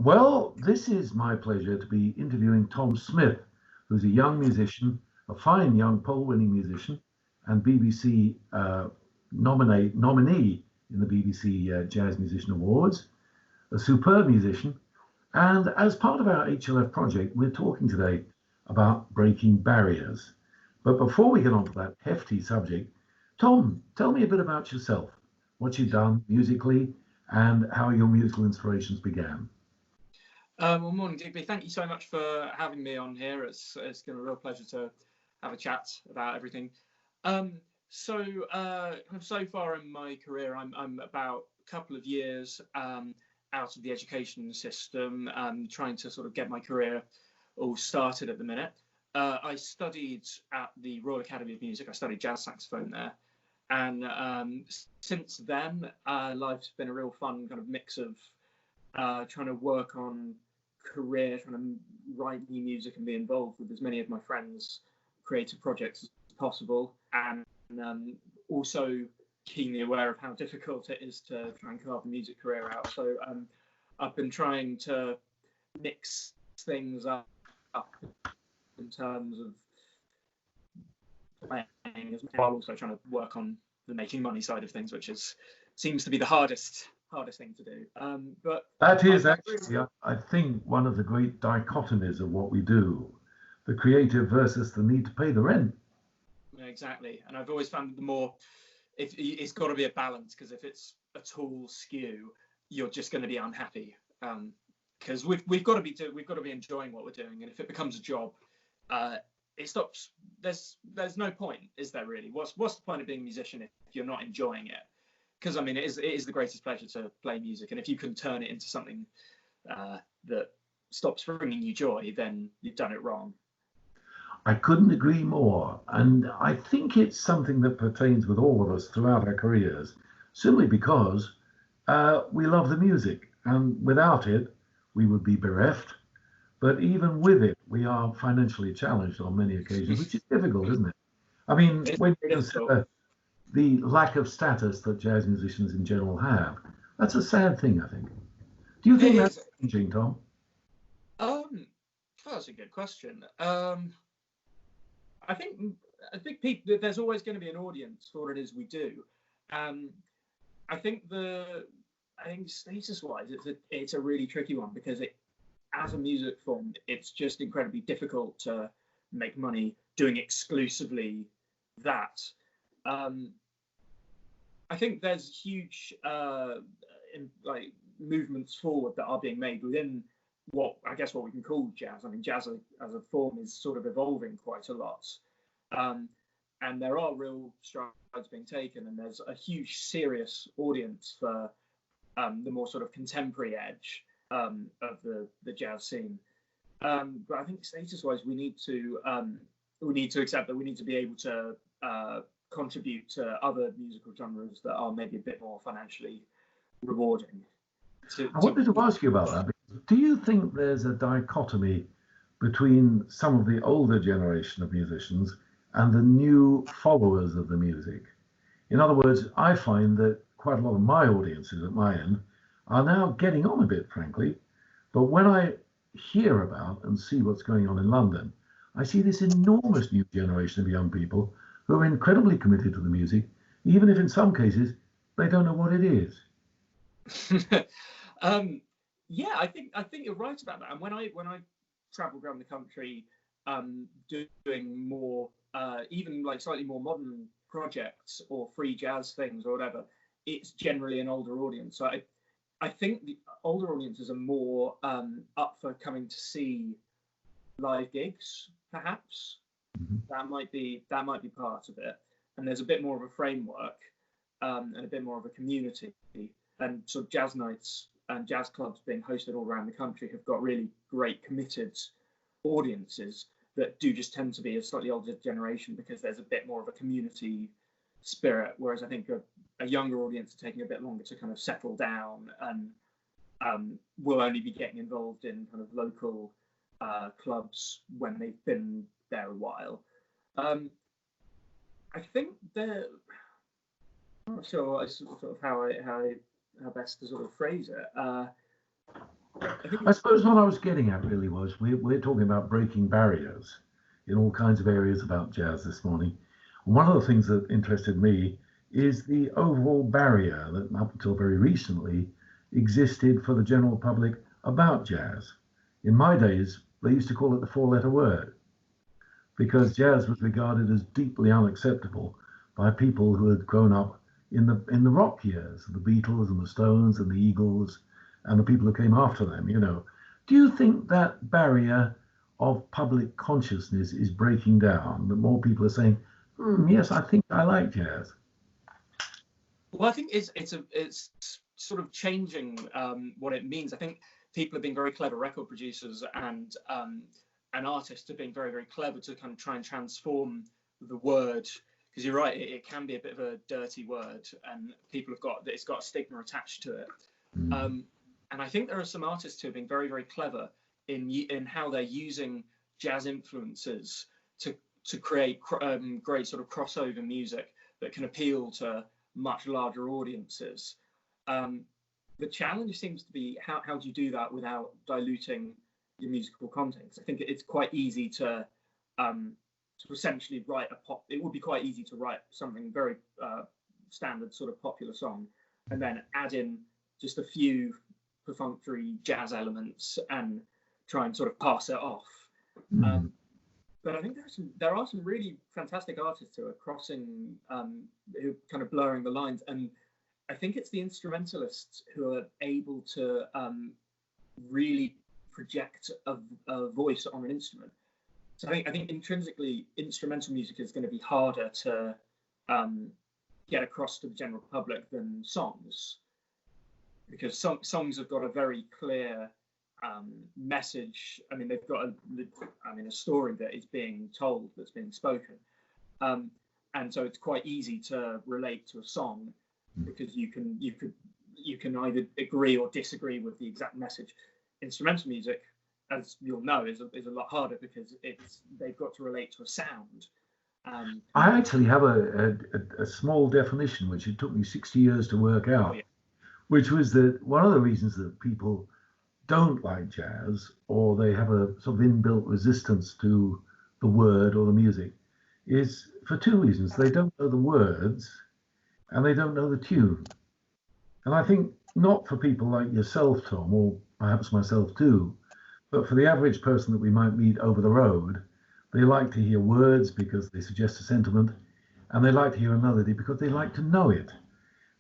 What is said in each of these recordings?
Well, this is my pleasure to be interviewing Tom Smith, who's a young musician, a fine young poll-winning musician, and BBC nominee in the BBC Jazz Musician Awards, a superb musician. And as part of our HLF project, we're talking today about breaking barriers. But before we get on to that hefty subject, Tom, tell me a bit about yourself, what you've done musically, and how your musical inspirations began. Well, morning, Digby. Thank you so much for having me on here. It's been a real pleasure to have a chat about everything. So far in my career, I'm about a couple of years out of the education system, trying to sort of get my career all started at the minute. I studied at the Royal Academy of Music. I studied jazz saxophone there. And since then, life's been a real fun kind of mix of trying to work on career, trying to write new music and be involved with as many of my friends' creative projects as possible, and also keenly aware of how difficult it is to try and carve a music career out. So I've been trying to mix things up in terms of playing, as well, also trying to work on the making money side of things, which seems to be the hardest thing to do. But that is actually, I think, one of the great dichotomies of what we do, the creative versus the need to pay the rent. Exactly. And I've always found that the more, it's got to be a balance, because if it's at all skew, you're just going to be unhappy. Because we've got to be enjoying what we're doing, and if it becomes a job, it stops. There's no point, is there really? What's the point of being a musician if you're not enjoying it? Because I mean, it is the greatest pleasure to play music, and if you can turn it into something that stops bringing you joy, then you've done it wrong. I couldn't agree more, and I think it's something that pertains with all of us throughout our careers, simply because we love the music, and without it, we would be bereft. But even with it, we are financially challenged on many occasions, which is difficult, isn't it? I mean, when you consider the lack of status that jazz musicians in general have, that's a sad thing, I think. Do you think that's changing, Tom? That's a good question. I think people, there's always going to be an audience for what it is we do. I think status-wise, it's a really tricky one, because as a music form, it's just incredibly difficult to make money doing exclusively that. I think there's huge movements forward that are being made within what we can call jazz. I mean, jazz as a form is sort of evolving quite a lot, and there are real strides being taken, and there's a huge, serious audience for the more sort of contemporary edge of the jazz scene. But I think status-wise, we need to accept that we need to be able to contribute to other musical genres that are maybe a bit more financially rewarding. I wanted to ask you about that. Do you think there's a dichotomy between some of the older generation of musicians and the new followers of the music? In other words, I find that quite a lot of my audiences at my end are now getting on a bit, frankly. But when I hear about and see what's going on in London, I see this enormous new generation of young people who are incredibly committed to the music, even if in some cases they don't know what it is. Yeah, I think you're right about that. And when I travel around the country, doing more, even like slightly more modern projects or free jazz things or whatever, it's generally an older audience. So I think the older audiences are more up for coming to see live gigs, perhaps. Mm-hmm. That might be part of it. And there's a bit more of a framework and a bit more of a community. And sort of jazz nights and jazz clubs being hosted all around the country have got really great committed audiences that do just tend to be a slightly older generation, because there's a bit more of a community spirit, whereas I think a younger audience are taking a bit longer to kind of settle down and will only be getting involved in kind of local clubs when they've been there a while. I think I'm not sure sort of how best to sort of phrase it. I think I suppose what I was getting at really was we're talking about breaking barriers in all kinds of areas about jazz this morning. One of the things that interested me is the overall barrier that up until very recently existed for the general public about jazz. In my days, they used to call it the four-letter word because jazz was regarded as deeply unacceptable by people who had grown up in the rock years, the Beatles and the Stones and the Eagles and the people who came after them, you know. Do you think that barrier of public consciousness is breaking down, that more people are saying, yes, I think I like jazz? Well, I think it's sort of changing what it means. I think people have been very clever, record producers and artists have been very, very clever to kind of try and transform the word. Because you're right, it can be a bit of a dirty word, and people have it's got a stigma attached to it. And I think there are some artists who have been very, very clever in how they're using jazz influences to create great sort of crossover music that can appeal to much larger audiences. The challenge seems to be how do you do that without diluting your musical content? I think it's quite easy to essentially write a pop. It would be quite easy to write something very standard sort of popular song, and then add in just a few perfunctory jazz elements and try and sort of pass it off. But I think there are some really fantastic artists who are crossing, who are kind of blurring the lines, and I think it's the instrumentalists who are able to really project a voice on an instrument. So I think intrinsically instrumental music is going to be harder to get across to the general public than songs, because songs have got a very clear message. I mean, they've got a story that is being told, that's being spoken, and so it's quite easy to relate to a song because you can either agree or disagree with the exact message. Instrumental music, as you'll know, is a lot harder because they've got to relate to a sound. I actually have a small definition which it took me 60 years to work out, which was that one of the reasons that people don't like jazz, or they have a sort of inbuilt resistance to the word or the music, is for two reasons. They don't know the words and they don't know the tune. And I think not for people like yourself, Tom, or perhaps myself too, but for the average person that we might meet over the road, they like to hear words because they suggest a sentiment, and they like to hear a melody because they like to know it.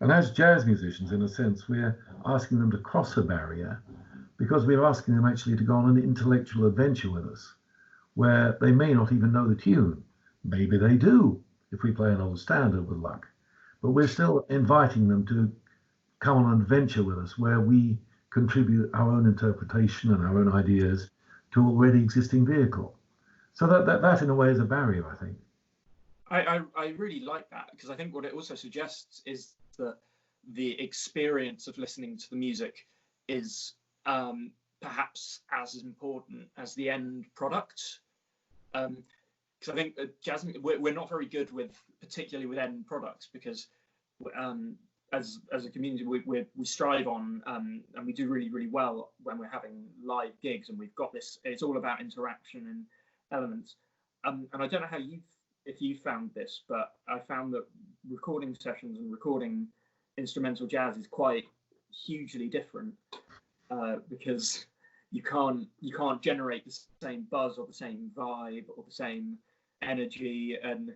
And as jazz musicians, in a sense, we're asking them to cross a barrier because we're asking them actually to go on an intellectual adventure with us, where they may not even know the tune. Maybe they do, if we play an old standard with luck. But we're still inviting them to come on an adventure with us where we contribute our own interpretation and our own ideas to already existing vehicle. So that in a way is a barrier, I think. I really like that, because I think what it also suggests is that the experience of listening to the music is perhaps as important as the end product. Because I think jazz, we're not very good particularly with end products, because as a community we strive on and we do really, really well when we're having live gigs, and we've got this. It's all about interaction and elements. And I don't know if you found this, but I found that recording sessions and recording instrumental jazz is quite hugely different, because you can't generate the same buzz or the same vibe or the same energy and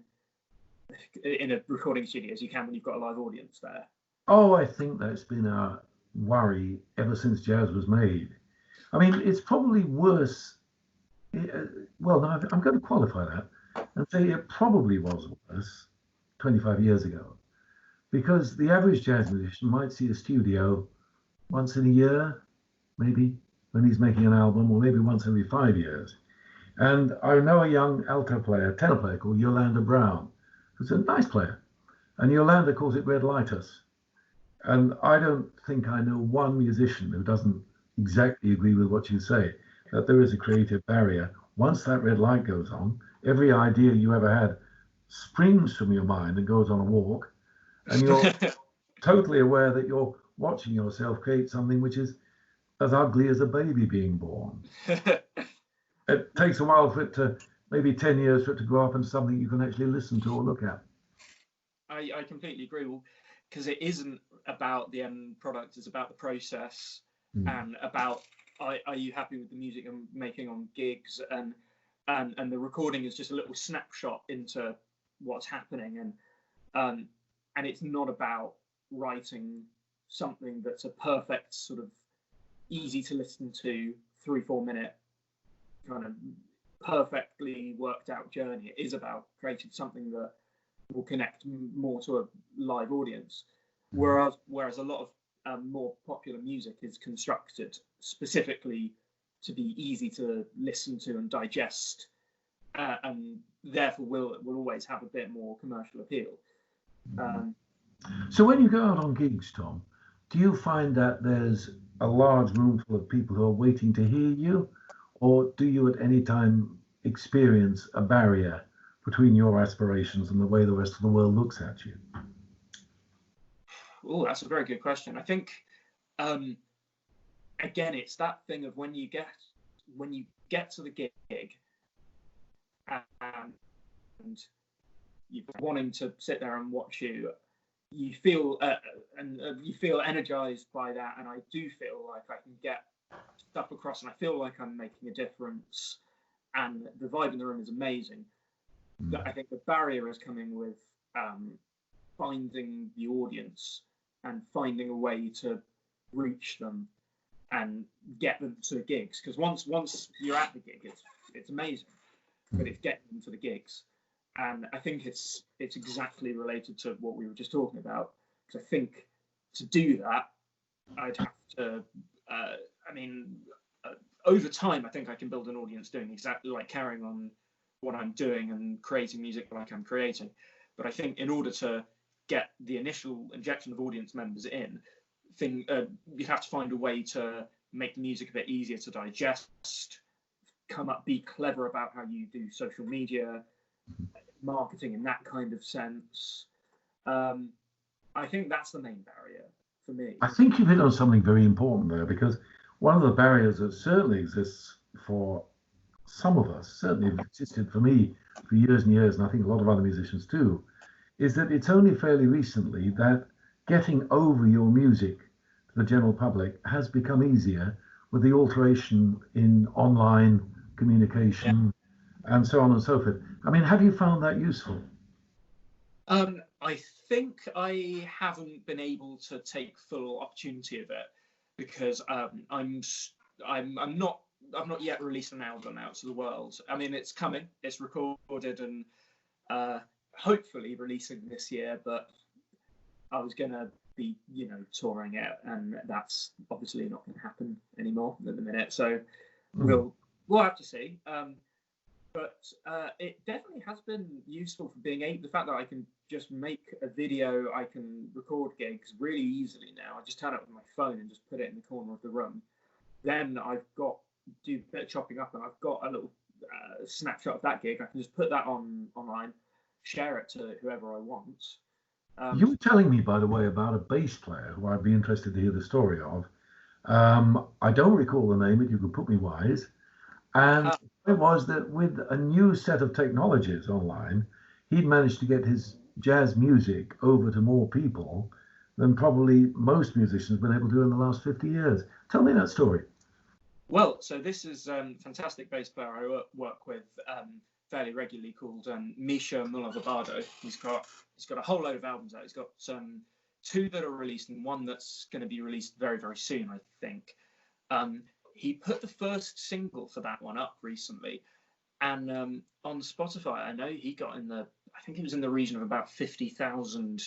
in a recording studio as you can when you've got a live audience there. Oh, I think that's been our worry ever since jazz was made. I mean, it's probably worse. Well, no, I'm going to qualify that and say it probably was worse 25 years ago, because the average jazz musician might see a studio once in a year, maybe, when he's making an album, or maybe once every 5 years. And I know a young alto player, tenor player called Yolanda Brown, who's a nice player. And Yolanda calls it red lightus. And I don't think I know one musician who doesn't exactly agree with what you say, that there is a creative barrier. Once that red light goes on, every idea you ever had springs from your mind and goes on a walk. And you're totally aware that you're watching yourself create something which is as ugly as a baby being born. It takes a while for it to, maybe 10 years for it to grow up into something you can actually listen to or look at. I completely agree. Well, because it isn't about the end product, it's about the process and about are you happy with the music I'm making on gigs, and the recording is just a little snapshot into what's happening, and it's not about writing something that's a perfect sort of easy to listen to 3-4 minute kind of perfectly worked out journey. It is about creating something that will connect more to a live audience, whereas a lot of more popular music is constructed specifically to be easy to listen to and digest, and therefore will always have a bit more commercial appeal. So when you go out on gigs, Tom, do you find that there's a large room full of people who are waiting to hear you, or do you at any time experience a barrier between your aspirations and the way the rest of the world looks at you? Oh, that's a very good question. I think, again, it's that thing of when you get to the gig and you're wanting to sit there and watch you feel you feel energized by that, and I do feel like I can get stuff across, and I feel like I'm making a difference, and the vibe in the room is amazing. I think the barrier is coming with finding the audience and finding a way to reach them and get them to gigs, because once you're at the gig, it's amazing, but it's getting them to the gigs. And I think it's exactly related to what we were just talking about, because I think to do that, I'd have to, over time, I think I can build an audience doing exactly like carrying on what I'm doing and creating music like I'm creating. But I think in order to get the initial injection of audience members in, you'd have to find a way to make the music a bit easier to digest, be clever about how you do social media, marketing in that kind of sense. I think that's the main barrier for me. I think you've hit on something very important there, because one of the barriers that certainly exists for some of us, certainly existed for me for years and years, and I think a lot of other musicians too, is that it's only fairly recently that getting over your music to the general public has become easier with the alteration in online communication and so on and so forth. I mean, have you found that useful? I think I haven't been able to take full opportunity of it because I've not yet released an album out to the world. I mean, it's coming, it's recorded and hopefully releasing this year, but I was going to be, touring it, and that's obviously not going to happen anymore at the minute. So we'll have to see. But it definitely has been useful for being able, the fact that I can just make a video, I can record gigs really easily now. I just turn it with my phone and just put it in the corner of the room. Then I've got do a bit of chopping up, and I've got a little snapshot of that gig. I can just put that online, share it to whoever I want. You were telling me, by the way, about a bass player who I'd be interested to hear the story of. I don't recall the name, but you could put me wise. And it was that with a new set of technologies online, he'd managed to get his jazz music over to more people than probably most musicians have been able to do in the last 50 years. Tell me that story. Well, so this is a fantastic bass player I work with fairly regularly called Misha Muller-Vabado. He's got a whole load of albums out. He's got 2 that are released and 1 that's going to be released very, very soon, I think. He put the first single for that one up recently, and on Spotify, I know he got I think it was in the region of about 50,000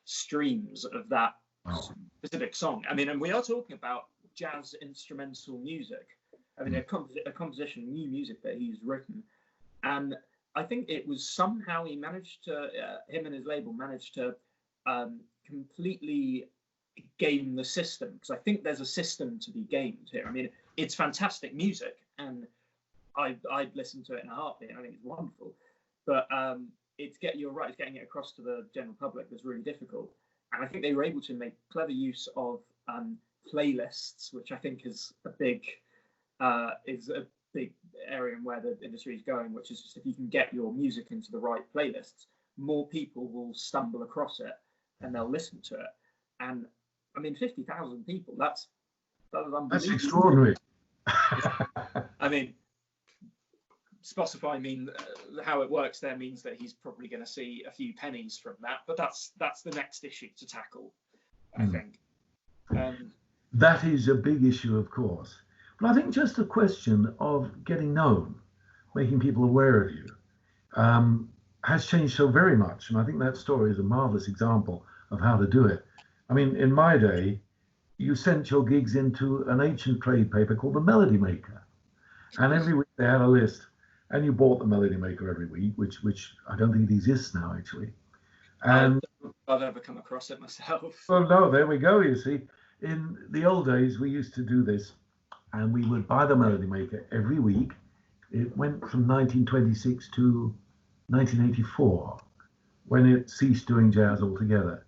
streams of that specific song. I mean, and we are talking about jazz instrumental music. I mean, a composition, new music that he's written, and I think it was somehow he managed to, him and his label managed to completely game the system, because I think there's a system to be gamed here. I mean, it's fantastic music, and I'd listen to it in a heartbeat. I think it's wonderful, but you're right, it's getting it across to the general public that's really difficult. And I think they were able to make clever use of playlists, which I think is a big area in where the industry is going, which is just if you can get your music into the right playlists, more people will stumble across it and they'll listen to it. And I mean, 50,000 people, that's unbelievable. That's extraordinary. I mean, Spotify how it works there means that he's probably going to see a few pennies from that, but that's the next issue to tackle, I think. That is a big issue, of course. But I think just a question of getting known, making people aware of you, has changed so very much. And I think that story is a marvelous example of how to do it. I mean, in my day, you sent your gigs into an ancient trade paper called the Melody Maker. And every week they had a list. And you bought the Melody Maker every week, which I don't think it exists now, actually. And I've ever come across it myself. Well, no, there we go, you see. In the old days, we used to do this, and we would buy the Melody Maker every week. It went from 1926 to 1984, when it ceased doing jazz altogether.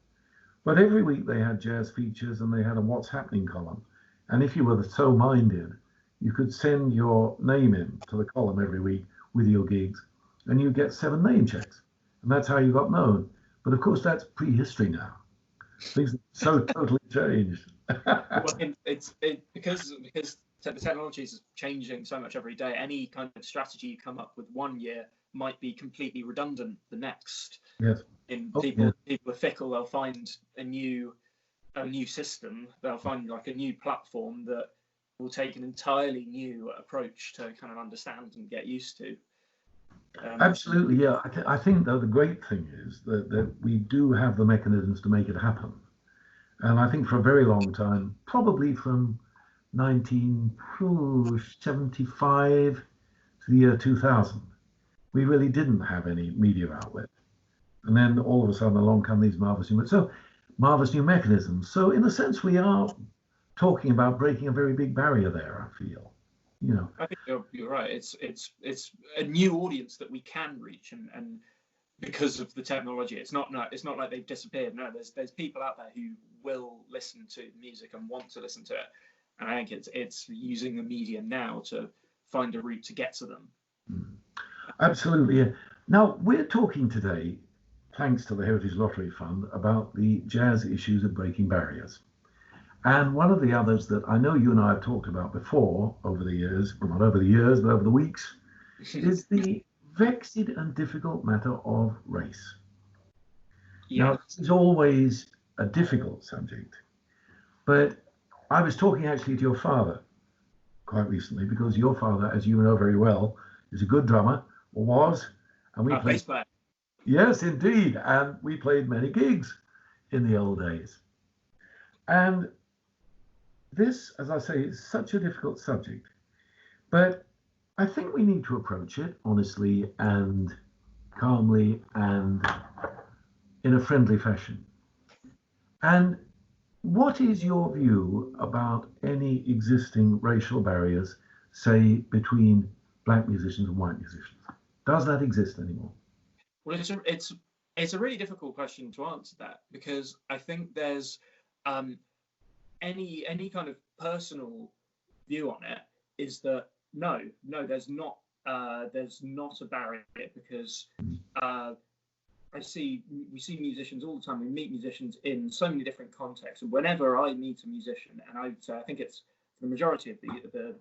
But every week they had jazz features, and they had a What's Happening column. And if you were so minded, you could send your name in to the column every week with your gigs, and you get 7 name checks. And that's how you got known. But of course, that's prehistory now. Things have so totally changed. Well, because the technology is changing so much every day. Any kind of strategy you come up with one year might be completely redundant the next. Yes. People are fickle. They'll find a new system. They'll find like a new platform that will take an entirely new approach to kind of understand and get used to. Absolutely, yeah. I think, though, the great thing is that we do have the mechanisms to make it happen. And I think for a very long time, probably from 1975 to the year 2000, we really didn't have any media outlet. And then all of a sudden along come these marvelous new mechanisms. So in a sense, we are talking about breaking a very big barrier there, I feel. You know, I think you're right. It's a new audience that we can reach, and because of the technology, it's not like they've disappeared. No, there's people out there who will listen to music and want to listen to it, and I think it's using the media now to find a route to get to them. Absolutely. Yeah. Now we're talking today, thanks to the Heritage Lottery Fund, about the jazz issues of breaking barriers. And one of the others that I know you and I have talked about before over the years, well, not over the years, but over the weeks, is the vexed and difficult matter of race. Yeah. Now, this is always a difficult subject, but I was talking actually to your father quite recently, because your father, as you know very well, is a good drummer, or was, and we played. Yes, indeed, and we played many gigs in the old days. And this, as I say, is such a difficult subject, but I think we need to approach it honestly and calmly and in a friendly fashion. And what is your view about any existing racial barriers, say, between black musicians and white musicians? Does that exist anymore? Well, it's a really difficult question to answer that, because I think there's any kind of personal view on it is that no, there's not a barrier, because we see musicians all the time. We meet musicians in so many different contexts, and whenever I meet a musician, and I think it's the majority of the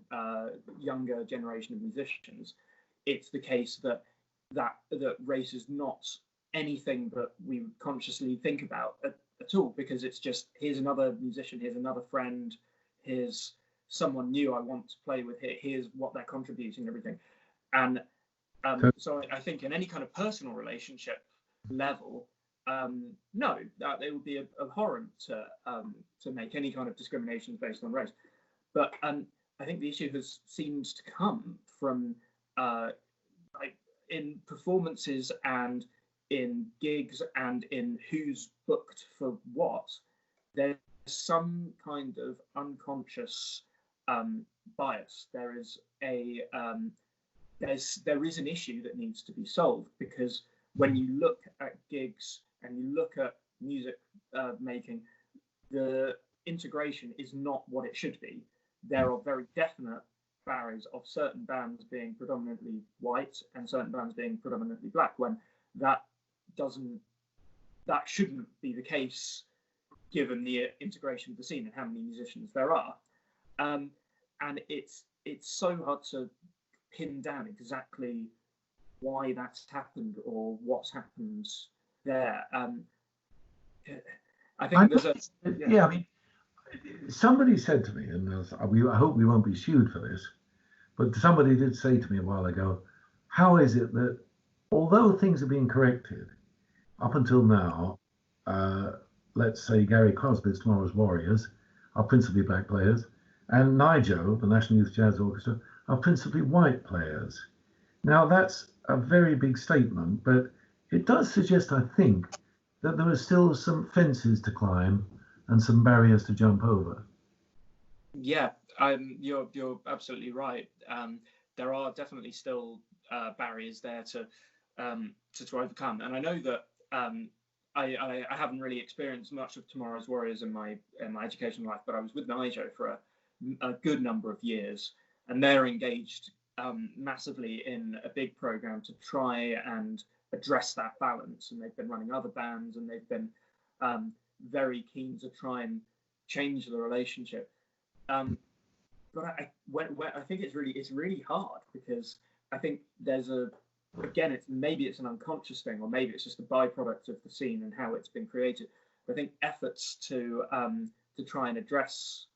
younger generation of musicians, it's the case that race is not anything that we would consciously think about at all, because it's just, here's another musician, here's another friend, here's someone new I want to play with, here's what they're contributing and everything. And so I think in any kind of personal relationship level, no, that it would be abhorrent to make any kind of discriminations based on race. But I think the issue has seemed to come from in performances and in gigs and in who's booked for what, there's some kind of unconscious bias. There is an issue that needs to be solved, because when you look at gigs and you look at music making, integration is not what it should be. There are very definite barriers of certain bands being predominantly white and certain bands being predominantly black, when that shouldn't be the case given the integration of the scene and how many musicians there are. And it's so hard to pin down exactly why that's happened or what's happened there. I think there's I mean, somebody said to me, and I hope we won't be sued for this, but somebody did say to me a while ago, how is it that although things are being corrected up until now, let's say Gary Crosby's Tomorrow's Warriors are principally black players, and NYJO, the National Youth Jazz Orchestra, are principally white players. Now that's a very big statement, but it does suggest, I think, that there are still some fences to climb and some barriers to jump over. Yeah, you're absolutely right. There are definitely still barriers there to overcome, and I know that I haven't really experienced much of Tomorrow's Warriors in my educational life, but I was with NYJO for a good number of years, and they're engaged massively in a big program to try and address that balance. And they've been running other bands, and they've been very keen to try and change the relationship. But I think it's really hard, because I think there's maybe it's an unconscious thing, or maybe it's just a byproduct of the scene and how it's been created. But I think efforts to try and address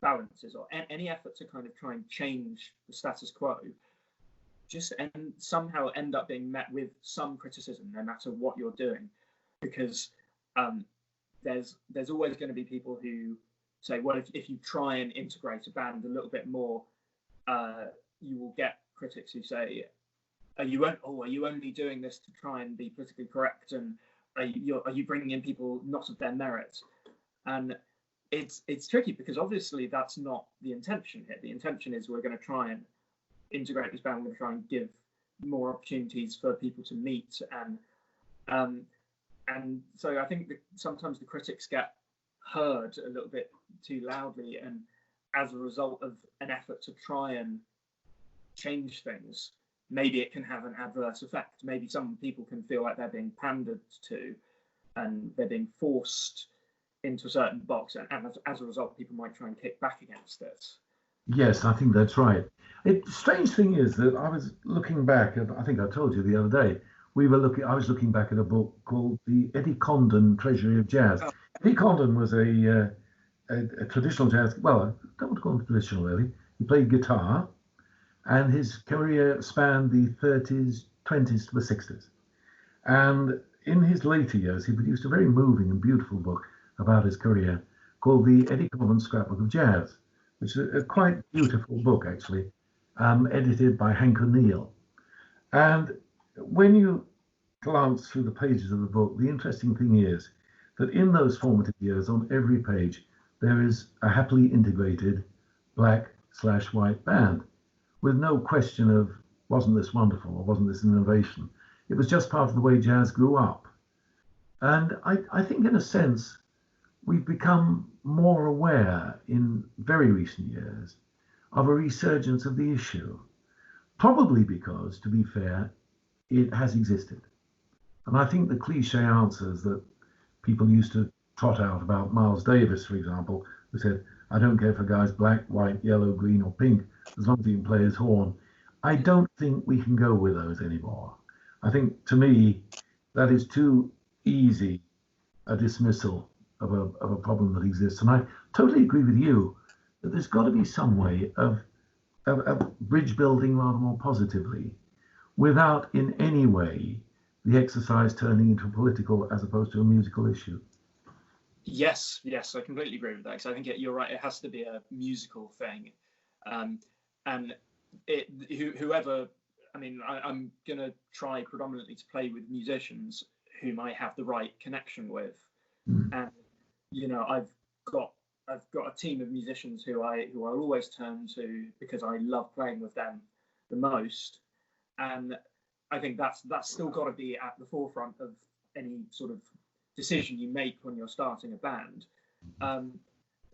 balances, or any effort to kind of try and change the status quo, somehow end up being met with some criticism, no matter what you're doing, because there's always going to be people who say, well, if you try and integrate a band a little bit more, you will get critics who say, are you only doing this to try and be politically correct, and are you bringing in people not of their merit? And it's tricky, because obviously that's not the intention here. The intention is we're going to try and integrate this band. We're going to try and give more opportunities for people to meet, and so I think that sometimes the critics get heard a little bit too loudly, and as a result of an effort to try and change things, maybe it can have an adverse effect. Maybe some people can feel like they're being pandered to, and they're being forced into a certain box, and as a result, people might try and kick back against it. Yes, I think that's right. The strange thing is that I was looking back at, I think I told you the other day, I was looking back at a book called The Eddie Condon Treasury of Jazz. Oh. Eddie Condon was a traditional jazz, well, I don't want to call him traditional really. He played guitar, and his career spanned the 30s, 20s to the 60s. And in his later years, he produced a very moving and beautiful book about his career called The Eddie Condon Scrapbook of Jazz, which is a quite beautiful book, actually, edited by Hank O'Neill. And when you glance through the pages of the book, the interesting thing is that in those formative years, on every page, there is a happily integrated black/white band, with no question of, wasn't this wonderful or wasn't this an innovation? It was just part of the way jazz grew up. And I think in a sense, we've become more aware in very recent years of a resurgence of the issue, probably because, to be fair, it has existed. And I think the cliche answers that people used to trot out about Miles Davis, for example, who said, I don't care if a guy's black, white, yellow, green or pink, as long as he can play his horn. I don't think we can go with those anymore. I think, to me, that is too easy a dismissal of a problem that exists. And I totally agree with you that there's got to be some way of bridge building rather more positively, without in any way the exercise turning into a political as opposed to a musical issue. Yes, I completely agree with that, because I think you're right. It has to be a musical thing, and whoever. I mean, I'm going to try predominantly to play with musicians whom I have the right connection with, and I've got a team of musicians who I'll always turn to because I love playing with them the most, and I think that's still got to be at the forefront of any sort of decision you make when you're starting a band.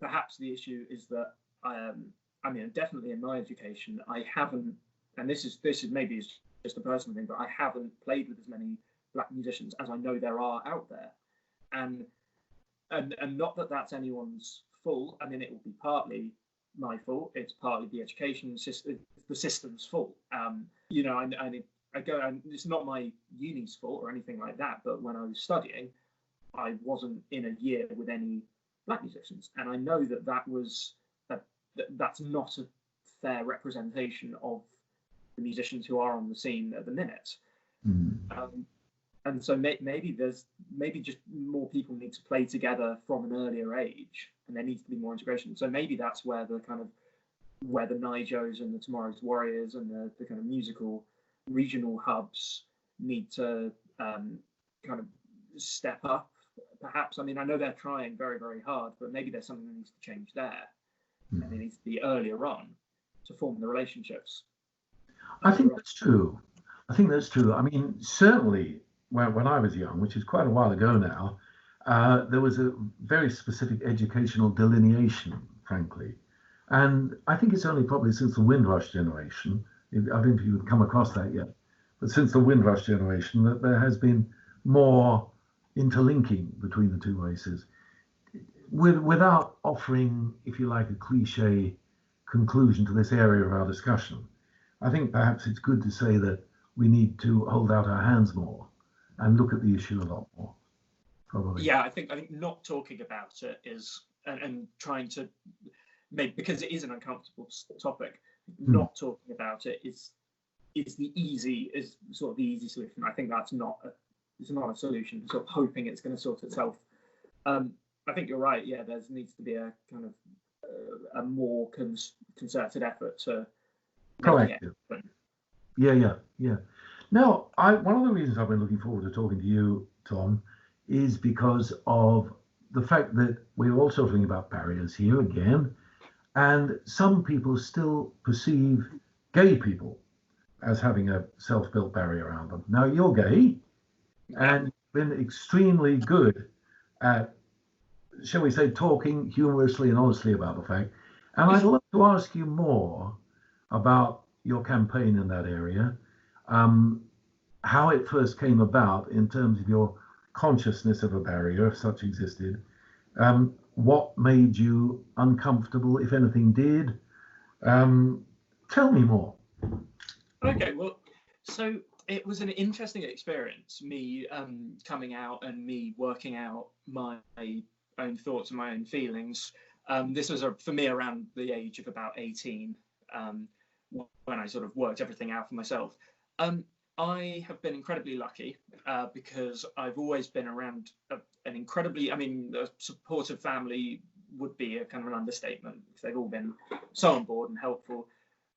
perhaps the issue is that I mean, definitely in my education, I haven't, and this is maybe is just a personal thing, but I haven't played with as many black musicians as I know there are out there, and not that that's anyone's fault. I mean, it will be partly my fault. It's partly the education system, the system's fault. You know, I go, and it's not my uni's fault or anything like that. But when I was studying, I wasn't in a year with any black musicians, and I know that's not a fair representation of the musicians who are on the scene at the minute. And so maybe just more people need to play together from an earlier age, and there needs to be more integration. So maybe that's where the Nijos and the Tomorrow's Warriors and the kind of musical regional hubs need to kind of step up, perhaps. I mean, I know they're trying very, very hard, but maybe there's something that needs to change there. And it needs to be earlier on to form the relationships. I think that's true. I mean, certainly when I was young, which is quite a while ago now, there was a very specific educational delineation, frankly. And I think it's only probably since the Windrush generation, I don't know if you've come across that yet, but since the Windrush generation, that there has been more interlinking between the two races, without offering, if you like, a cliche conclusion to this area of our discussion. I think perhaps it's good to say that we need to hold out our hands more and look at the issue a lot more, probably. Yeah, I think not talking about it is, and trying to, maybe because it is an uncomfortable topic, not talking about it is sort of the easy solution. I think it's not a solution. Sort of hoping it's going to sort itself. I think you're right. Yeah, there needs to be a kind of a more concerted effort to proactive. Yeah. Now, one of the reasons I've been looking forward to talking to you, Tom, is because of the fact that we're also talking about barriers here again, and some people still perceive gay people as having a self-built barrier around them. Now, you're gay, and you've been extremely good at, shall we say, talking humorously and honestly about the fact. And I'd love to ask you more about your campaign in that area, how it first came about in terms of your consciousness of a barrier, if such existed, what made you uncomfortable, if anything did. Tell me more. Okay, well, so it was an interesting experience, me coming out and me working out my own thoughts and my own feelings. This was for me around the age of about 18, when I sort of worked everything out for myself. I have been incredibly lucky because I've always been around an incredibly, I mean, a supportive family would be a kind of an understatement, because they've all been so on board and helpful.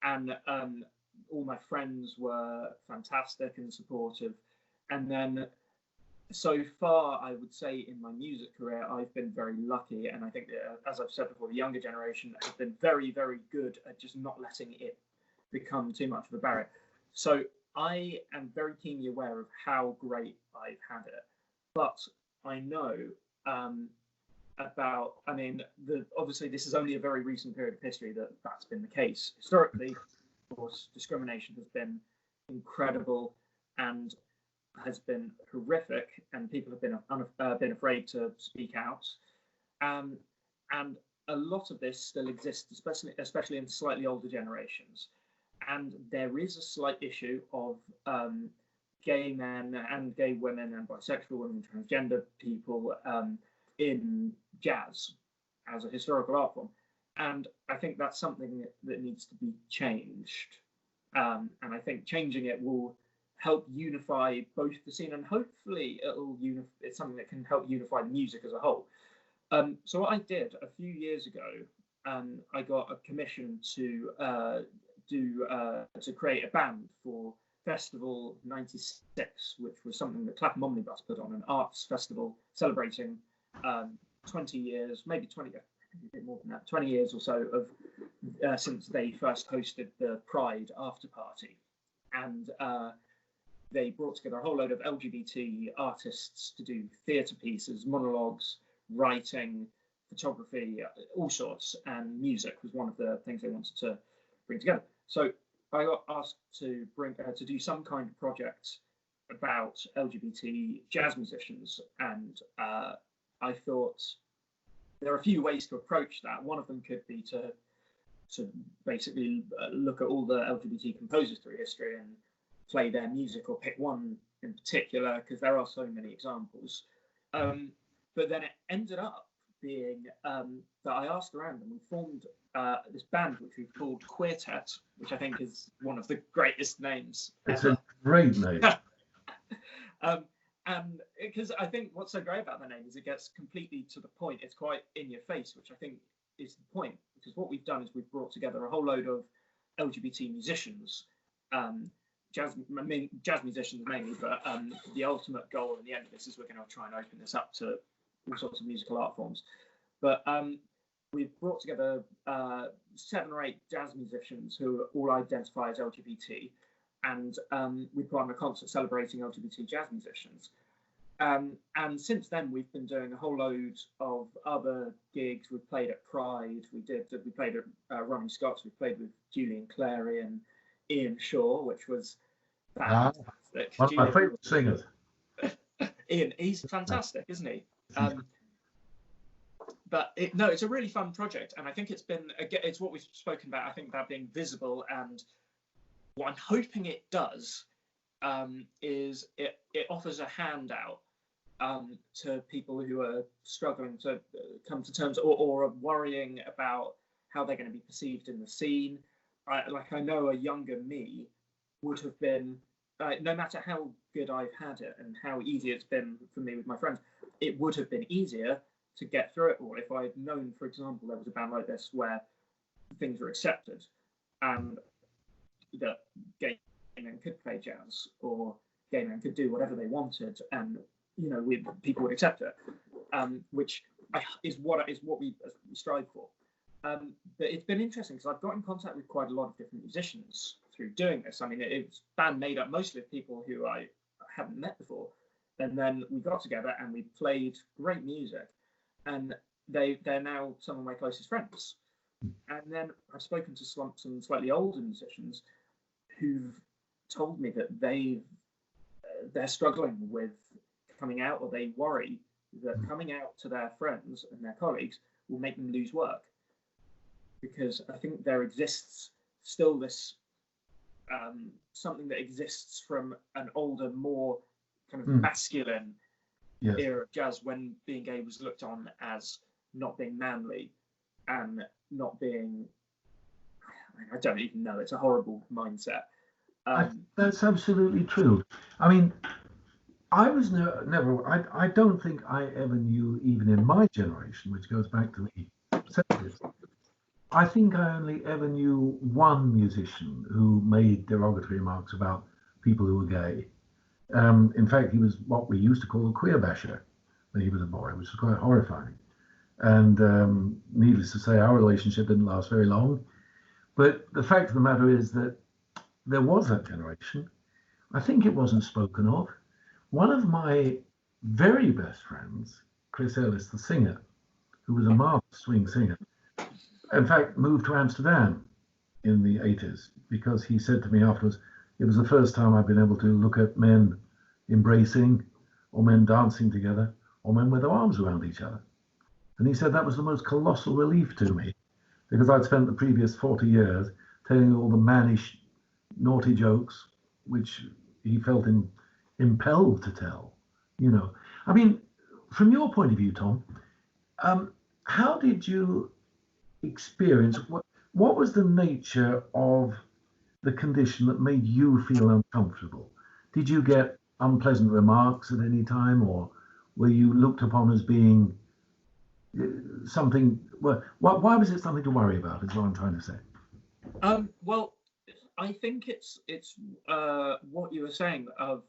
And all my friends were fantastic and supportive. And then so far, I would say in my music career, I've been very lucky. And I think, as I've said before, the younger generation has been very, very good at just not letting it become too much of a barrier. So I am very keenly aware of how great I've had it. But I know about, I mean, obviously this is only a very recent period of history that's been the case. Historically, of course, discrimination has been incredible and has been horrific, and people have been afraid to speak out. And a lot of this still exists, especially in slightly older generations. And there is a slight issue of gay men and gay women and bisexual women, transgender people in jazz as a historical art form. And I think that's something that needs to be changed. And I think changing it will help unify both the scene, and hopefully it's something that can help unify the music as a whole. So what I did a few years ago, I got a commission to create a band for Festival 96, which was something that Clapham Omnibus put on, an arts festival celebrating 20 years, maybe 20, a bit more than that, 20 years or so of since they first hosted the Pride after party. And they brought together a whole load of LGBT artists to do theatre pieces, monologues, writing, photography, all sorts, and music was one of the things they wanted to bring together. So I got asked to do some kind of project about LGBT jazz musicians, and I thought there are a few ways to approach that. One of them could be to basically look at all the LGBT composers through history and play their music, or pick one in particular, because there are so many examples. But then it ended up being that I asked around, and we formed this band which we called Queertet, which I think is one of the greatest names It's ever. a great name. And because I think what's so great about the name is it gets completely to the point. It's quite in your face, which I think is the point. Because what we've done is we've brought together a whole load of LGBT musicians, jazz musicians mainly, but the ultimate goal in the end of this is we're going to try and open this up to all sorts of musical art forms. But we've brought together 7 or 8 jazz musicians who all identify as LGBT, and we put on a concert celebrating LGBT jazz musicians. And since then, we've been doing a whole load of other gigs. We've played at Pride. We played at Ronnie Scott's. We played with Julian Clary and Ian Shaw, which was fantastic. One of my favourite singers. Ian, he's fantastic, isn't he? But it's a really fun project, and I think it's what we've spoken about. I think about being visible, and what I'm hoping it does is it offers a handout to people who are struggling to come to terms or are worrying about how they're going to be perceived in the scene. I know a younger me would have been, no matter how good I've had it and how easy it's been for me with my friends, it would have been easier to get through it all if I'd known, for example, there was a band like this where things were accepted and that gay men could play jazz or gay men could do whatever they wanted, and people would accept it, which is what we strive for. But it's been interesting because I've got in contact with quite a lot of different musicians through doing this. I mean, it's a band made up mostly of people who I haven't met before, and then we got together and we played great music, and they're now some of my closest friends. And then I've spoken to some slightly older musicians who've told me that they're struggling with coming out, or they worry that coming out to their friends and their colleagues will make them lose work, because I think there exists still this something that exists from an older, more kind of masculine era of jazz, when being gay was looked on as not being manly and not being, I don't even know, it's a horrible mindset. That's absolutely true. I mean, I was I don't think I ever knew, even in my generation, which goes back to the 70s, I think I only ever knew one musician who made derogatory remarks about people who were gay. In fact, he was what we used to call a queer basher when he was a boy, which was quite horrifying. And needless to say, our relationship didn't last very long. But the fact of the matter is that there was that generation. I think it wasn't spoken of. One of my very best friends, Chris Ellis, the singer, who was a marvelous swing singer, in fact, moved to Amsterdam in the 80s, because he said to me afterwards, it was the first time I've been able to look at men embracing, or men dancing together, or men with their arms around each other. And he said that was the most colossal relief to me, because I'd spent the previous 40 years telling all the mannish, naughty jokes, which he felt impelled to tell. I mean, from your point of view, Tom, how did you experience, what was the nature of the condition that made you feel uncomfortable? Did you get unpleasant remarks at any time, or were you looked upon as being something? Well, why was it something to worry about, is what I'm trying to say. Well, I think it's what you were saying of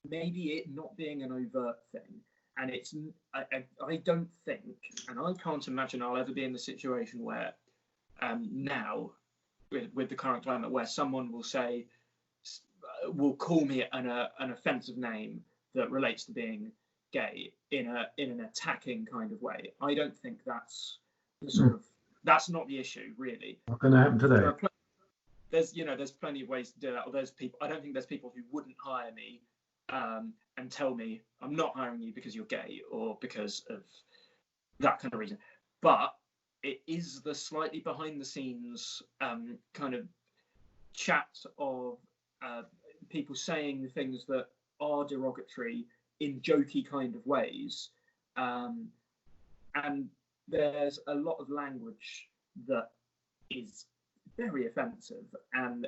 maybe it not being an overt thing, and it's I don't think, and I can't imagine I'll ever be in the situation where now with the current climate, where someone will call me an offensive name that relates to being gay in an attacking kind of way. I don't think that's the sort of that's not the issue really. What's going to happen today? There's plenty of ways to do that. Or there's people. I don't think there's people who wouldn't hire me and tell me I'm not hiring you because you're gay or because of that kind of reason. But it is the slightly behind the scenes kind of chat of people saying things that are derogatory in jokey kind of ways, and there's a lot of language that is very offensive and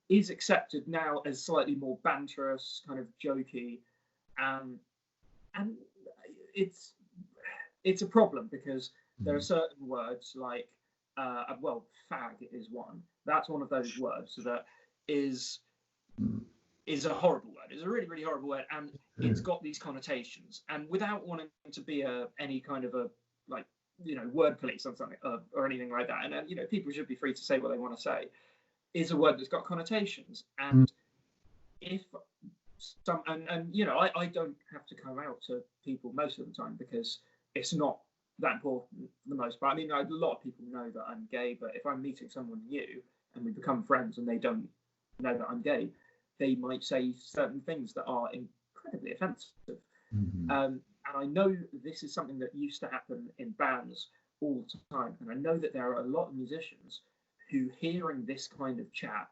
is accepted now as slightly more banterous, kind of jokey, and it's a problem because there are certain words like fag is one. That's one of those words that is a horrible word. It's a really, really horrible word, and it's got these connotations. And without wanting to be any kind of a word police or something or anything like that, and people should be free to say what they want to say, is a word that's got connotations. And if some I don't have to come out to people most of the time because it's not that important for the most part. I mean, a lot of people know that I'm gay, but if I'm meeting someone new and we become friends and they don't know that I'm gay, they might say certain things that are incredibly offensive. And I know this is something that used to happen in bands all the time. And I know that there are a lot of musicians who, hearing this kind of chat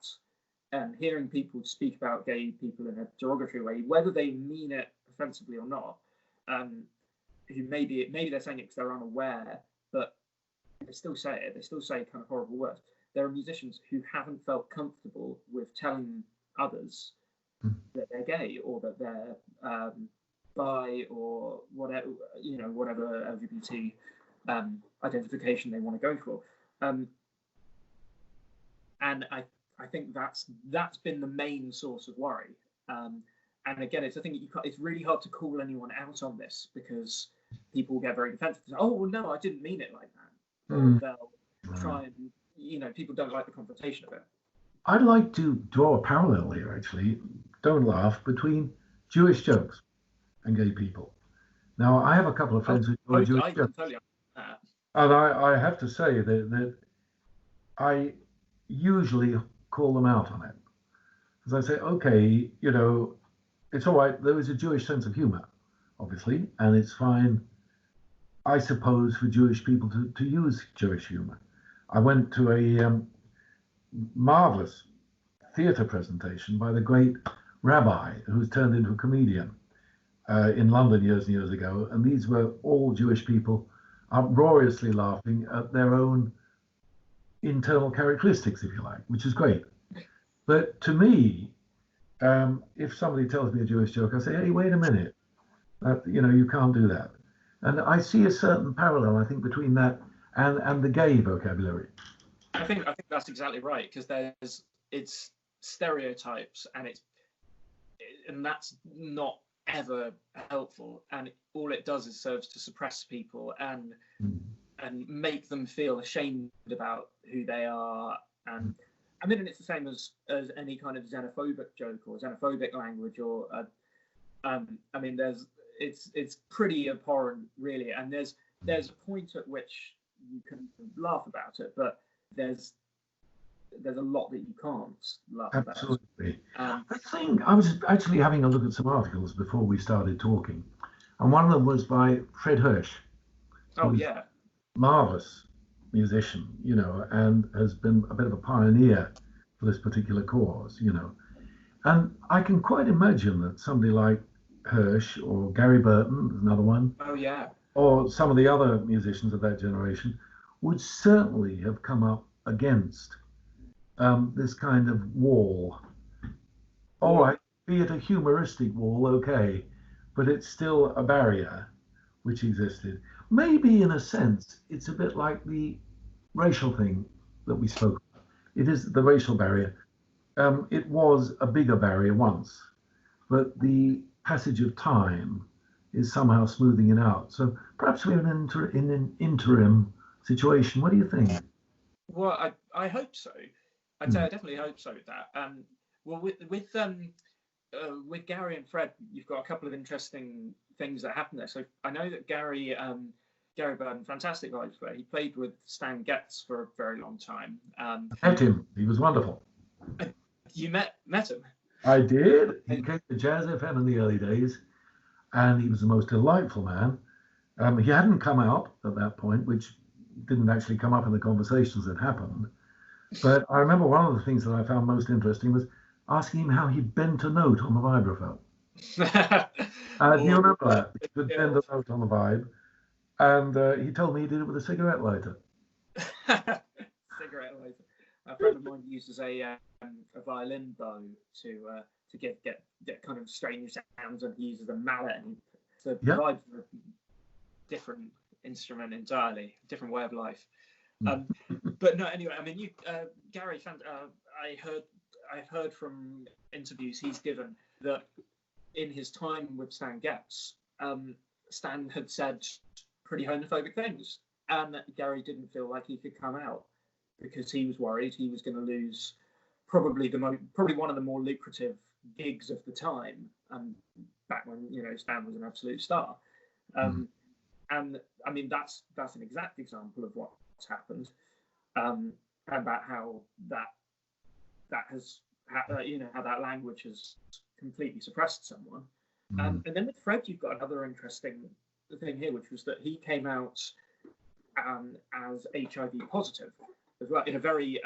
and hearing people speak about gay people in a derogatory way, whether they mean it offensively or not, who maybe they're saying it because they're unaware, but they still say it. They still say kind of horrible words. There are musicians who haven't felt comfortable with telling others that they're gay or that they're bi or whatever, whatever LGBT identification they want to go for. And I think that's been the main source of worry. And again, it's a thing it's really hard to call anyone out on this because people get very defensive. Oh, well, no, I didn't mean it like that. Or they'll try and, people don't like the confrontation of it. I'd like to draw a parallel here, actually. Don't laugh, between Jewish jokes and gay people. Now, I have a couple of friends who enjoy Jewish jokes. Totally and I have to say that I usually call them out on it. Because I say, okay, it's all right. There is a Jewish sense of humor, obviously, and it's fine, I suppose, for Jewish people to use Jewish humor. I went to a marvelous theatre presentation by the great rabbi who's turned into a comedian in London years and years ago, and these were all Jewish people uproariously laughing at their own internal characteristics, if you like, which is great. But to me, if somebody tells me a Jewish joke, I say, hey, wait a minute, you can't do that. And I see a certain parallel, I think, between that and the gay vocabulary. I think that's exactly right, because it's stereotypes, and that's not ever helpful, and all it does is serves to suppress people and make them feel ashamed about who they are. And I mean, and it's the same as any kind of xenophobic joke or xenophobic language, or I mean, it's pretty abhorrent, really. And there's a point at which you can laugh about it, but there's a lot that you can't laugh about. Absolutely. I think I was actually having a look at some articles before we started talking, and one of them was by Fred Hirsch. Oh yeah. Marvelous musician, and has been a bit of a pioneer for this particular cause, And I can quite imagine that somebody like Hirsch or Gary Burton, another one. Oh yeah. Or some of the other musicians of that generation would certainly have come up against this kind of wall. All right, be it a humoristic wall, okay, but it's still a barrier which existed. Maybe in a sense, it's a bit like the racial thing that we spoke about. It is the racial barrier. It was a bigger barrier once, but the passage of time is somehow smoothing it out. So perhaps we're in an interim situation. What do you think? Well, I hope so. I'd say I definitely hope so with that. Well, with Gary and Fred, you've got a couple of interesting things that happened there. So I know that Gary Burton, fantastic violin player. He played with Stan Getz for a very long time. I met him. He was wonderful. You met him? I did. He came to Jazz FM in the early days, and he was the most delightful man. He hadn't come out at that point, which didn't actually come up in the conversations that happened. But I remember one of the things that I found most interesting was asking him how he bent a note on the vibraphone. Do you remember that? He could bend a note on the vibe. And he told me he did it with a cigarette lighter. Cigarette lighter. A friend of mine uses a violin bow to get kind of strange sounds, and he uses a mallet and to provide for a different instrument entirely, different way of life. But no, anyway, I mean, Gary, I've heard from interviews he's given that in his time with Stan Getz, Stan had said pretty homophobic things, and Gary didn't feel like he could come out because he was worried he was going to lose probably one of the more lucrative gigs of the time, back when Stan was an absolute star. And I mean that's an exact example of what's happened, about how how that language has completely suppressed someone. And then with Fred, you've got another interesting thing here, which was that he came out as HIV positive as well, in a very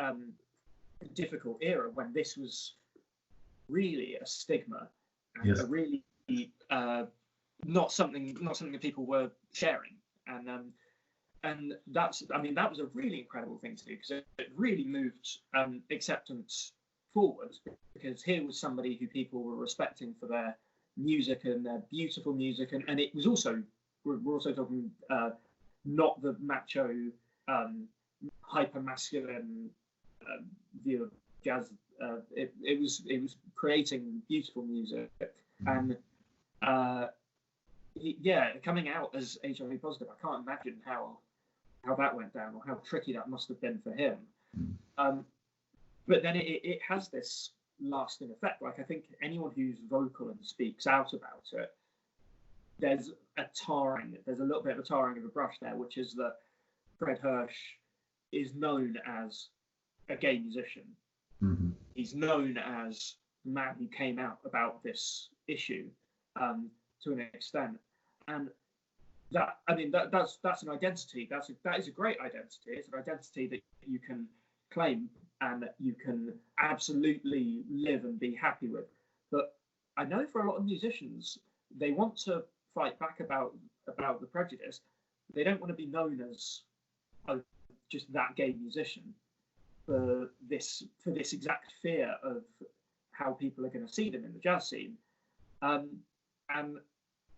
difficult era when this was really a stigma and a really not something that people were sharing. And that was a really incredible thing to do, because it really moved acceptance forward, because here was somebody who people were respecting for their music and their beautiful music, and it was also, we're also talking not the macho hyper masculine view of jazz. It was creating beautiful music, and coming out as HIV positive, I can't imagine how that went down, or how tricky that must have been for him. But then it has this lasting effect. Like, I think anyone who's vocal and speaks out about it, there's a little bit of a tarring of a brush there, which is that Fred Hirsch is known as a gay musician. He's known as the man who came out about this issue to an extent, and that's an identity. That is a great identity. It's an identity that you can claim and that you can absolutely live and be happy with. But I know for a lot of musicians, they want to fight back about the prejudice. They don't want to be known as just that gay musician, for this exact fear of how people are going to see them in the jazz scene. And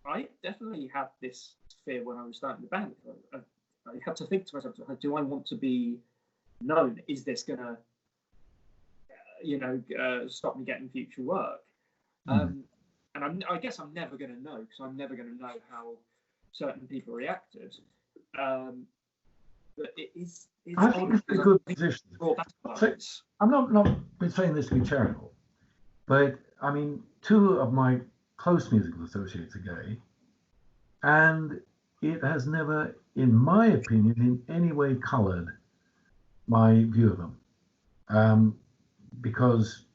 I definitely had this fear when I was starting the band. I had to think to myself, do I want to be known? Is this going to stop me getting future work? And I guess I'm never going to know, because I'm never going to know how certain people reacted. But I think it's a good position. I'm not saying this to be charitable, but I mean, two of my close musical associates are gay, and it has never, in my opinion, in any way coloured my view of them, because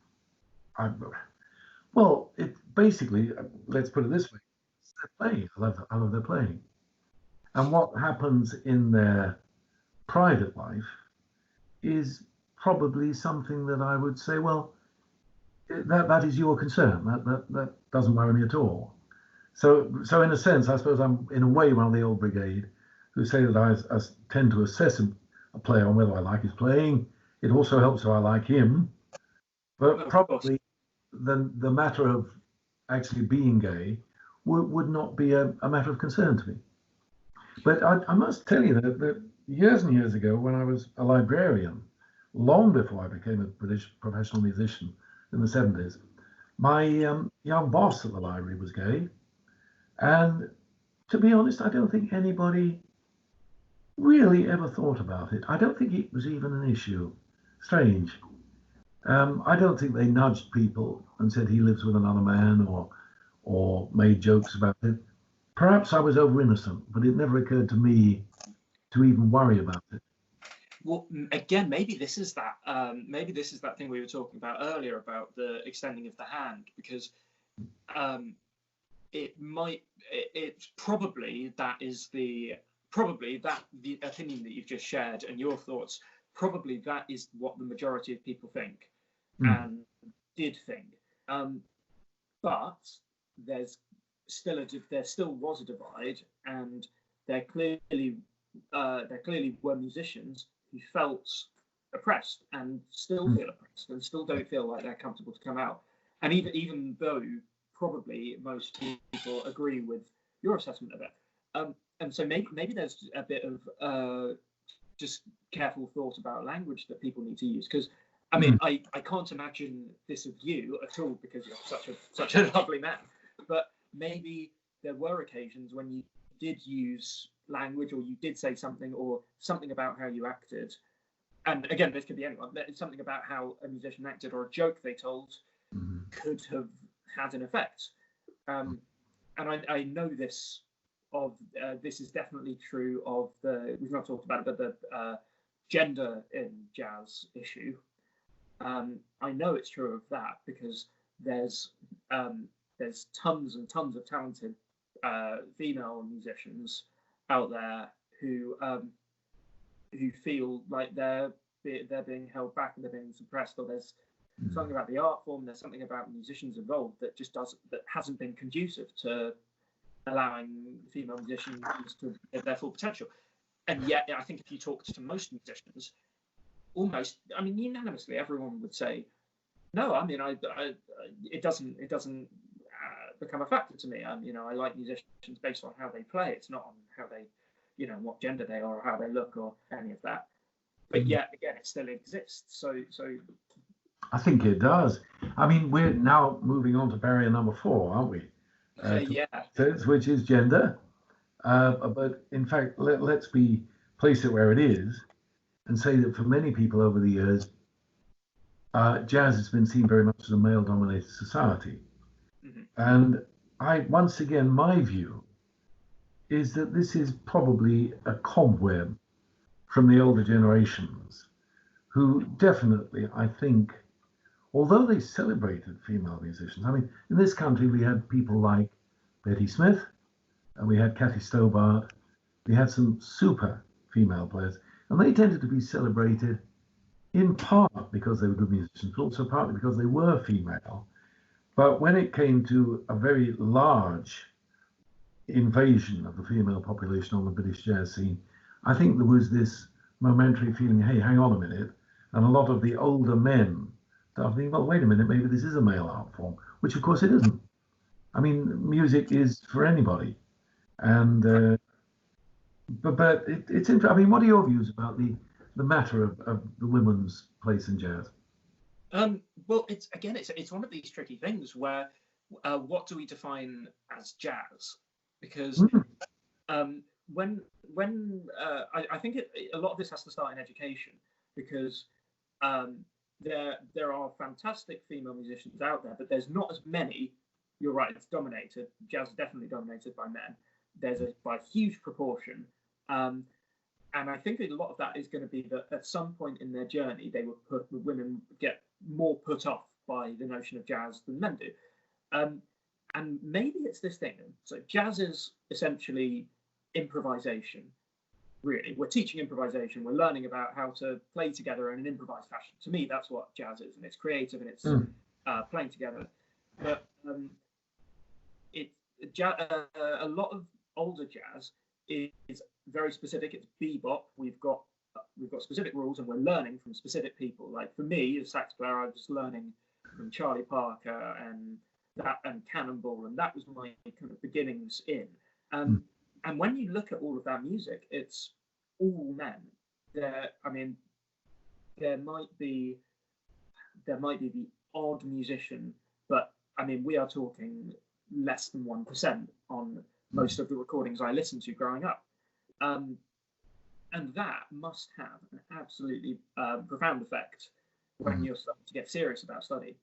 it basically, let's put it this way, they're playing. I love their playing, and what happens in their private life is probably something that I would say, well, that is your concern. That doesn't worry me at all. So in a sense, I suppose I'm in a way one of the old brigade who say that I tend to assess a player on whether I like his playing. It also helps if I like him, but probably the matter of actually being gay would not be a matter of concern to me. But I must tell you that years and years ago, when I was a librarian, long before I became a British professional musician in the 70s, my young boss at the library was gay. And to be honest, I don't think anybody really ever thought about it. I don't think it was even an issue. Strange. I don't think they nudged people and said he lives with another man or made jokes about it. perhaps I was over innocent, but it never occurred to me to even worry about it. Well, again, maybe this is that. Maybe this is that thing we were talking about earlier about the extending of the hand, because it might. It's probably that is the the opinion that you've just shared and your thoughts. Probably that is what the majority of people think and did think. But there's there still was a divide, and there clearly were musicians who felt oppressed and still feel oppressed and still don't feel like they're comfortable to come out. And even though probably most people agree with your assessment of it, and so maybe there's a bit of just careful thought about language that people need to use, because I mean I can't imagine this of you at all, because you're such a lovely man, but maybe there were occasions when you did use language, or you did say something, or something about how you acted, and again, this could be anyone, something about how a musician acted or a joke they told could have had an effect. And I know this this is definitely true of we've not talked about it, but the gender in jazz issue. I know it's true of that because there's tons and tons of talented female musicians out there who feel like they're being held back and they're being suppressed, or there's something about the art form, there's something about musicians involved that hasn't been conducive to allowing female musicians to get their full potential. And yet, I think if you talk to most musicians, almost, I mean, unanimously, everyone would say, no, I mean, it doesn't become a factor to me. I like musicians based on how they play. It's not on how they, what gender they are or how they look or any of that. But yet again, it still exists. So I think it does. I mean, we're now moving on to barrier number 4, aren't we? Yeah. Which is gender. But in fact, let's place it where it is and say that for many people over the years, jazz has been seen very much as a male-dominated society. And once again, my view is that this is probably a cobweb from the older generations, who definitely, I think, although they celebrated female musicians, I mean, in this country we had people like Betty Smith, and we had Kathy Stobart, we had some super female players, and they tended to be celebrated in part because they were good musicians, but also partly because they were female. But when it came to a very large invasion of the female population on the British jazz scene, I think there was this momentary feeling, hey, hang on a minute, and a lot of the older men started thinking, well, wait a minute, maybe this is a male art form, which of course it isn't. I mean, music is for anybody. And but it's interesting. I mean, what are your views about the matter of the women's place in jazz? Well, it's one of these tricky things where what do we define as jazz? Because when I think a lot of this has to start in education, because there are fantastic female musicians out there, but there's not as many. You're right, it's dominated. Jazz is definitely dominated by men. There's by a huge proportion. And I think a lot of that is going to be that at some point in their journey, women get more put off by the notion of jazz than men do. And maybe it's this thing. So jazz is essentially improvisation, really. We're teaching improvisation. We're learning about how to play together in an improvised fashion. To me, that's what jazz is. And it's creative and it's playing together. But a lot of older jazz is very specific. It's bebop. We've got specific rules, and we're learning from specific people. Like for me, as sax player, I was learning from Charlie Parker and Cannonball, and that was my kind of beginnings in. And when you look at all of that music, it's all men. There might be the odd musician, but I mean, we are talking less than 1% on most of the recordings I listened to growing up. And that must have an absolutely profound effect when you're starting to get serious about study.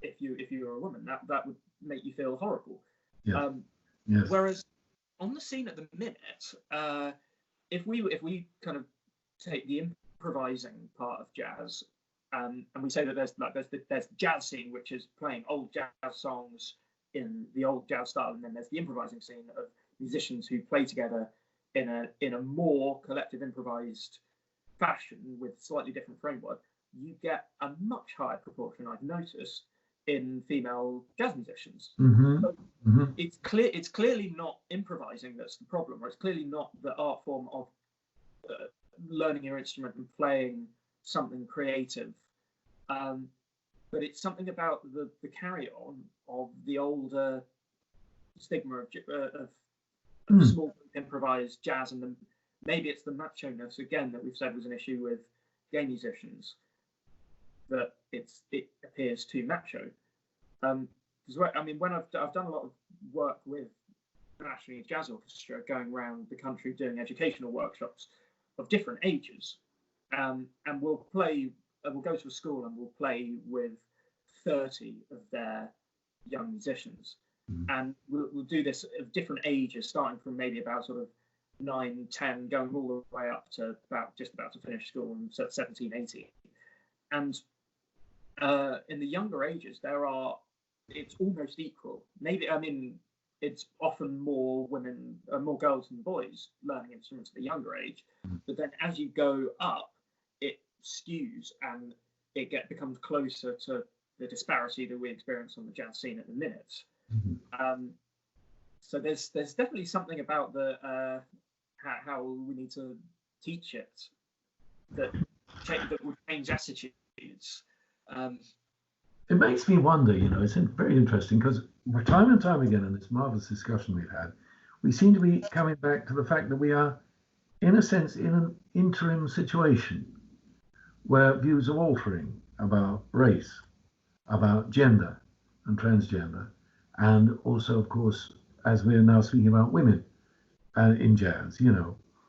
If you're a woman, that would make you feel horrible. Yeah. Yes. Whereas on the scene at the minute, if we kind of take the improvising part of jazz, and we say that there's the jazz scene, which is playing old jazz songs in the old jazz style, and then there's the improvising scene of musicians who play together in a more collective improvised fashion with slightly different framework. You get a much higher proportion, I've noticed, in female jazz musicians. So it's clearly not improvising that's the problem, or it's clearly not the art form of learning your instrument and playing something creative, but it's something about the carry-on of the older stigma of small improvised jazz, and maybe it's the macho-ness again that we've said was an issue with gay musicians, that it appears too macho. I mean, when I've done a lot of work with the National Youth Jazz Orchestra, going around the country doing educational workshops of different ages, and we'll go to a school and we'll play with 30 of their young musicians, and we'll do this of different ages, starting from maybe about sort of 9, 10, going all the way up to just about to finish school, and 17, 18. And in the younger ages, it's almost equal. Maybe, I mean, it's often more girls than boys learning instruments at the younger age. But then as you go up, it skews and it becomes closer to the disparity that we experience on the jazz scene at the minute. So there's definitely something about how we need to teach it that will change attitudes. It makes me wonder, it's very interesting because time and time again in this marvelous discussion we've had, we seem to be coming back to the fact that we are, in a sense, in an interim situation where views are altering about race, about gender and transgender, and also, of course, as we're now speaking about women in jazz,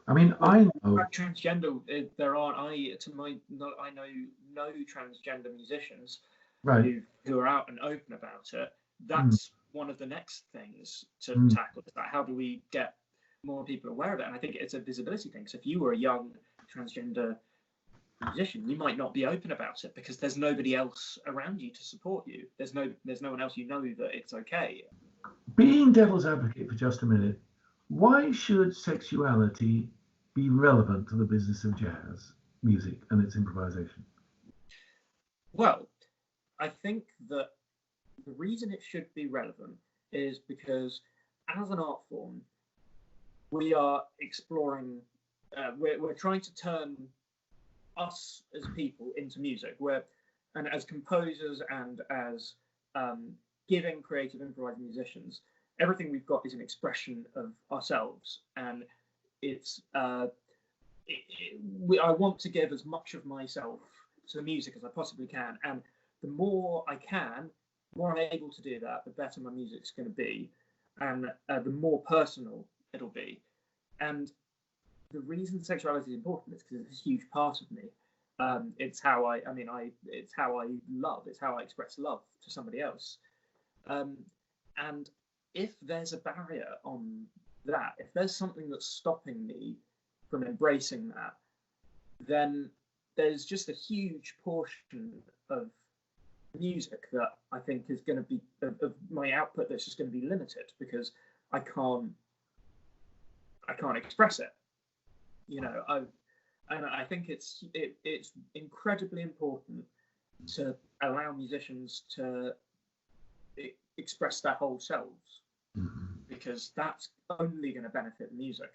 I mean, I know transgender. There aren't. I know no transgender musicians, right, who are out and open about it. That's one of the next things to tackle. Is that how do we get more people aware of it? And I think it's a visibility thing. So if you were a young transgender musician, you might not be open about it because there's nobody else around you to support you. There's no one else that it's okay. Being devil's advocate for just a minute, why should sexuality be relevant to the business of jazz music and its improvisation? Well, I think that the reason it should be relevant is because as an art form, we are exploring, we're trying to turn us as people into music, and as composers and as giving creative improvising musicians, everything we've got is an expression of ourselves, and it's I want to give as much of myself to the music as I possibly can, and the more I can, the more I'm able to do that, the better my music's going to be, and the more personal it'll be. And the reason sexuality is important is because it's a huge part of me. It's how it's how I love. It's how I express love to somebody else. And if there's a barrier on that, if there's something that's stopping me from embracing that, then there's just a huge portion of music that I think is going to be of my output that's just going to be limited because I can't express it. And I think it's incredibly important to allow musicians to express their whole selves, because that's only going to benefit the music.